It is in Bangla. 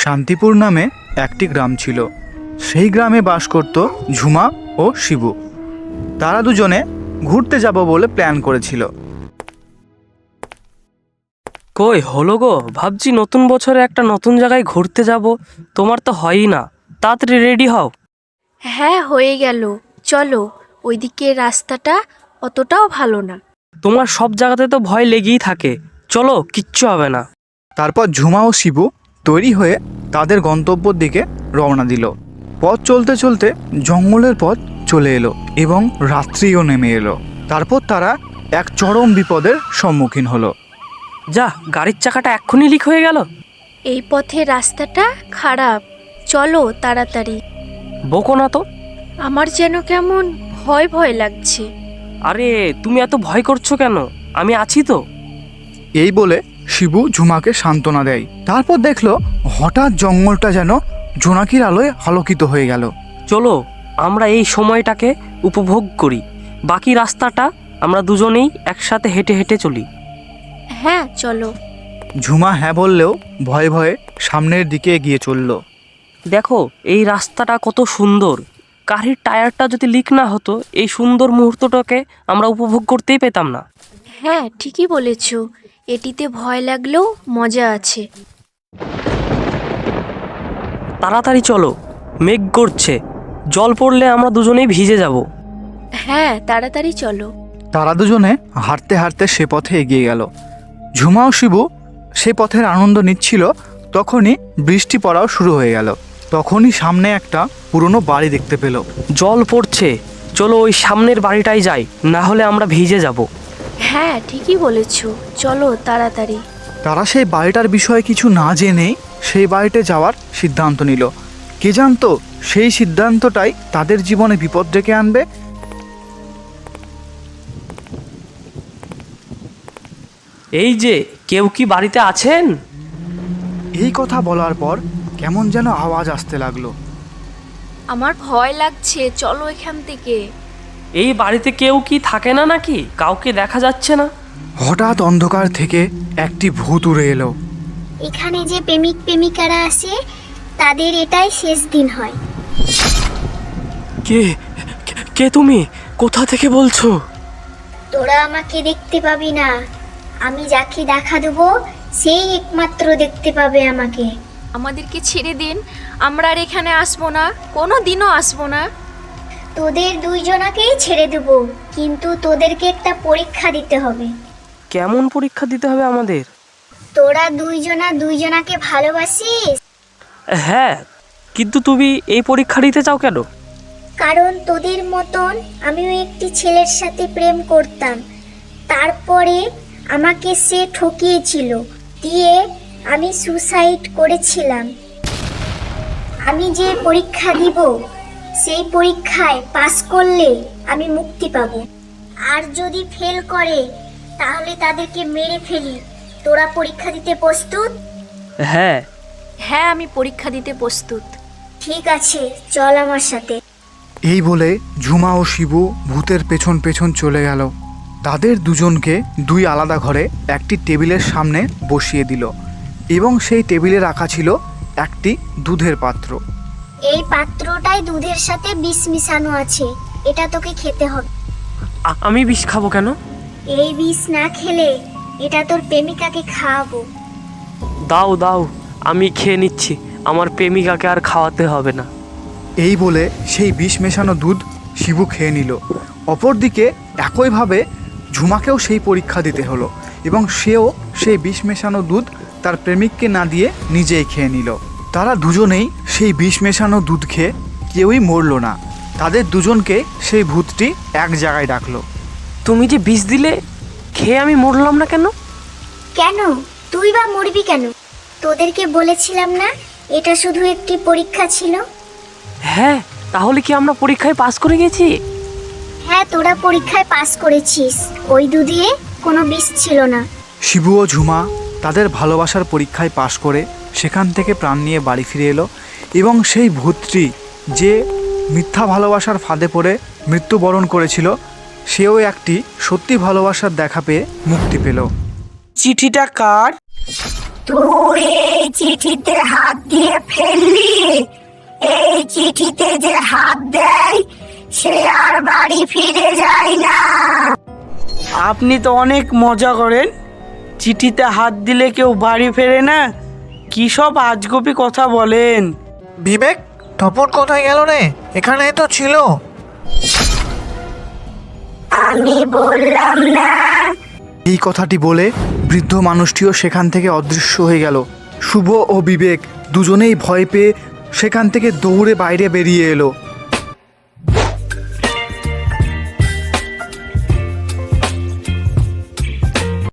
শান্তিপুর নামে একটি গ্রাম ছিল। সেই গ্রামে বাস করত ঝুমা ও শিবু। তারা দুজনে ঘুরতে যাব বলে প্ল্যান করেছিল। কই হলো গো, ভাবছি নতুন বছরে একটা নতুন জায়গায় ঘুরতে যাব, তোমার তো হয়ই না। তাড়াতাড়ি রেডি হও। হ্যাঁ, হয়ে গেল। চলো, ওইদিকে রাস্তাটা অতটাও ভালো না। তোমার সব জায়গাতে তো ভয় লেগেই থাকে, চলো কিচ্ছু হবে না। তারপর ঝুমা ও শিবু তৈরি হয়ে তাদের গন্তব্যের দিকে রওনা দিল। পথ চলতে চলতে জঙ্গলের পথ চলে এলো এবং রাত্রিও নেমে এলো। তারপর তারা এক চরম বিপদের সম্মুখীন হলো। যা, গাড়ির চাকাটা এক্ষুনি লিক হয়ে গেল। এই পথে রাস্তাটা খারাপ, চলো তাড়াতাড়ি। বকো না তো। আমার যেন কেমন ভয় ভয় লাগছে। আরে তুমি এত ভয় করছো কেন, আমি আছি তো। এই বলে শিবু ঝুমাকে সান্ত্বনা দেয়। তারপর দেখলো হঠাৎ জঙ্গলটা যেন জোনাকির আলোয় আলোকিত হয়ে গেল। চলো আমরা এই সময়টাকে উপভোগ করি, বাকি রাস্তাটা আমরা দুজনেই একসাথে হেঁটে হেঁটে চলি। হ্যাঁ চলো। ঝুমা হ্যাঁ বললেও ভয়ে ভয়ে সামনের দিকে এগিয়ে চলল। দেখো এই রাস্তাটা কত সুন্দর, গাড়ির টায়ারটা যদি লিক না হতো এই সুন্দর মুহূর্তটাকে আমরা উপভোগ করতেই পেতাম না। হ্যাঁ ঠিকই বলেছ, এটিতে ভয় লাগলেও মজা আছে। তাড়াতাড়ি চলো, মেঘ করছে, জল পড়লে আমরা দুজনেই ভিজে যাব। হ্যাঁ তাড়াতাড়ি চলো। তারা দুজনে হাঁটতে হাঁটতে সে পথে এগিয়ে গেল। ঝুমা ও শিবু সে পথের আনন্দ নিচ্ছিল। তখনই বৃষ্টি পড়াও শুরু হয়ে গেল। তখনই সামনে একটা পুরনো বাড়ি দেখতে পেল। জল পড়ছে, চলো ওই সামনের বাড়িটাই যাই, না হলে আমরা ভিজে যাব। হ্যাঁ ঠিকই বলেছ, চলো তাড়াতাড়ি। তারা সেই বাড়িটার বিষয়ে কিছু না জেনেই সেই বাড়িতে যাওয়ার সিদ্ধান্ত নিল। কে জানতো সেই সিদ্ধান্তটাই তাদের জীবনে বিপদ ডেকে আনবে। এই যে, কেউ কি বাড়িতে আছেন? এই কথা বলার পর কেমন যেন আওয়াজ আসতে লাগলো। আমার ভয় লাগছে, চলো এখান থেকে। এই বাড়িতে কেউ কি থাকে না নাকি? কাউকে দেখা যাচ্ছে না। হঠাৎ অন্ধকার থেকে একটি ভূত উড়ে এলো। এখানে যে প্রেমিক প্রেমিকারা আসে তাদের এটাই শেষ দিন হয়। কে কে তুমি? কোথা থেকে বলছো? তোরা আমাকে দেখতে পাবি না, আমি যাকে দেখা দেবো সেই একমাত্র দেখতে পাবে আমাকে। আমাদেরকে ছেড়ে দিন, আমরা আর এখানে আসবো না, কোনো দিনও আসবো না। তোদের দুইজনাকেই ছেড়ে দেবো, কিন্তু তোদেরকে একটা পরীক্ষা দিতে হবে। কেমন পরীক্ষা দিতে হবে আমাদের? তোরা দুইজনা দুইজনাকে ভালোবাসিস? হ্যাঁ, কিন্তু তুমি এই পরীক্ষা দিতে চাও কেন? কারণ তোদের মতন আমিও একটি ছেলের সাথে প্রেম করতাম, তারপরে আমাকে সে ঠকিয়েছিল, দিয়ে আমি সুসাইড করেছিলাম। আমি যে পরীক্ষা দিব সেই পরীক্ষায় পাস করলে আমি মুক্তি পাব, আর যদি ফেল করে তাহলে তাদেরকে মেরে ফেলি। তোরা পরীক্ষা দিতে প্রস্তুত? হ্যাঁ। হ্যাঁ আমি পরীক্ষা দিতে প্রস্তুত। ঠিক আছে, চল আমার সাথে। এই বলে ঝুমা ও শিবু ভূতের পেছন পেছন চলে গেল। তাদের দুজনকে দুই আলাদা ঘরে একটি টেবিলের সামনে বসিয়ে দিল এবং সেই টেবিলে রাখা ছিল একটি দুধের পাত্র। এই পাত্রটায় দুধের সাথে বিষ মিশানো আছে, এটা তোকে খেতে হবে। আমি বিষ খাবো কেন? এই বিষ না খেলে এটা তোর প্রেমিকাকে খাওয়াবো। দাও দাও, আমি খেয়ে নিচ্ছি, আমার প্রেমিকাকে আর খাওয়াতে হবে না। এই বলে সেই বিষ মেশানো দুধ শিবু খেয়ে নিল। অপরদিকে একইভাবে ঝুমাকেও সেই পরীক্ষা দিতে হলো এবং সেও সেই বিষ মেশানো দুধ তার প্রেমিককে না দিয়ে নিজেই খেয়ে নিল। তারা দুজনেই সেই বিষ মেশানো দুধ খেয়ে কেউই মরল না। তাদের দুজনকে সেই ভূতটি এক জায়গায় ডাকলো। তুমি যে বিষ দিলে, খেয়ে আমি মরলাম না কেন? কেন তুই বা মরবি কেন? তোদেরকে বলেছিলাম না এটা শুধু একটি পরীক্ষা ছিল? হ্যাঁ, তাহলে কি আমরা পরীক্ষায় পাস করে গেছি? হ্যাঁ, তোরা পরীক্ষায় পাস করেছিস, ওই দুধে কোনো বিষ ছিল না। শিবু ও ঝুমা তাদের ভালোবাসার পরীক্ষায় পাশ করে সেখান থেকে প্রাণ নিয়ে বাড়ি ফিরে এলো এবং সেই ভূতটি যে মিথ্যা ভালোবাসার ফাঁদে পড়ে মৃত্যুবরণ করেছিল সেও একটি সত্যি ভালোবাসার দেখা পেয়ে মুক্তি পেল। চিঠিটা কার? তোর এই চিঠিতে হাত দিয়ে বানিয়ে ফেললি। এই চিঠিতে যে হাত দেয় সে আর বাড়ি ফিরে যায় না। আপনি তো অনেক মজা করেন। চিঠিতে হাত দিলে কেউ বাড়ি ফেরে না? কী সব আজগুবি কথা বলেন। বিবেক, তপন কোথায় গেল রে? এখানেই তো ছিল। আমি বললাম না। এই কথাটি বলে বৃদ্ধ মানুষটিও সেখান থেকে অদৃশ্য হয়ে গেল। শুভ ও বিবেক দুজনেই ভয় পেয়ে সেখান থেকে দৌড়ে বাইরে বেরিয়ে এলো।